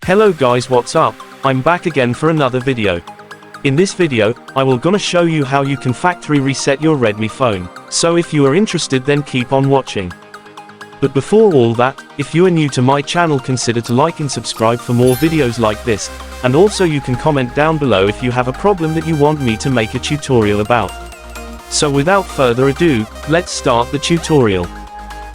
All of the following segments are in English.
Hello guys, what's up? I'm back again for another video. In this video, I will gonna show you how you can factory reset your Redmi phone. So if you are interested, then keep on watching. But before all that, if you are new to my channel, consider to like and subscribe for more videos like this, and also you can comment down below if you have a problem that you want me to make a tutorial about. So without further ado, let's start the tutorial.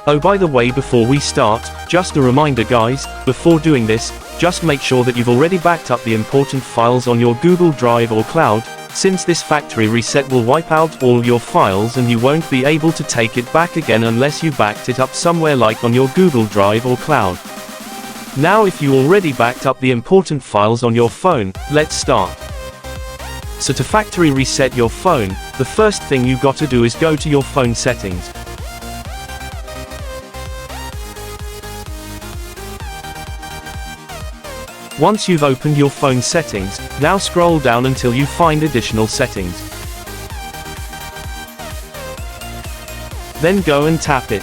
Oh, by the way, before we start, just a reminder guys, before doing this, just make sure that you've already backed up the important files on your Google Drive or cloud, since this factory reset will wipe out all your files and you won't be able to take it back again unless you backed it up somewhere like on your Google Drive or cloud. Now if you already backed up the important files on your phone, let's start. So to factory reset your phone, the first thing you got to do is go to your phone settings. Once you've opened your phone settings, now scroll down until you find additional settings. Then go and tap it.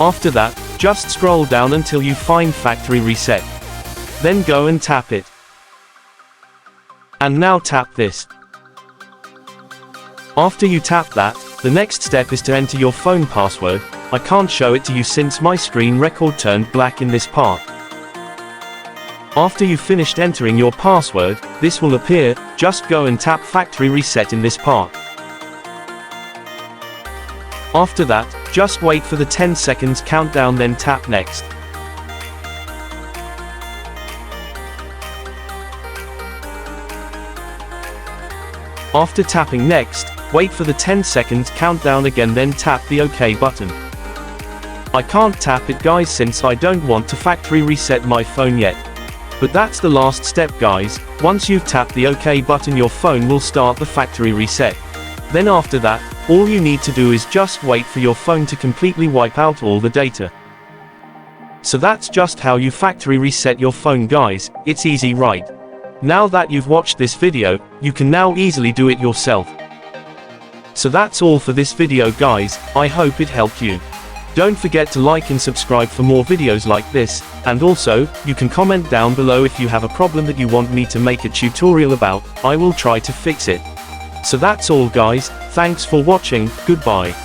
After that, just scroll down until you find factory reset. Then go and tap it. And now tap this. After you tap that, the next step is to enter your phone password. I can't show it to you since my screen record turned black in this part. After you've finished entering your password, this will appear. Just go and tap factory reset in this part. After that, just wait for the 10 seconds countdown, then tap next. After tapping next, wait for the 10 seconds countdown again, then tap the OK button. I can't tap it guys since I don't want to factory reset my phone yet. But that's the last step guys. Once you've tapped the OK button, your phone will start the factory reset. Then after that, all you need to do is just wait for your phone to completely wipe out all the data. So that's just how you factory reset your phone guys. It's easy, right? Now that you've watched this video, you can now easily do it yourself. So that's all for this video guys. I hope it helped you. Don't forget to like and subscribe for more videos like this, and also, you can comment down below if you have a problem that you want me to make a tutorial about. I will try to fix it. So that's all guys, thanks for watching, goodbye.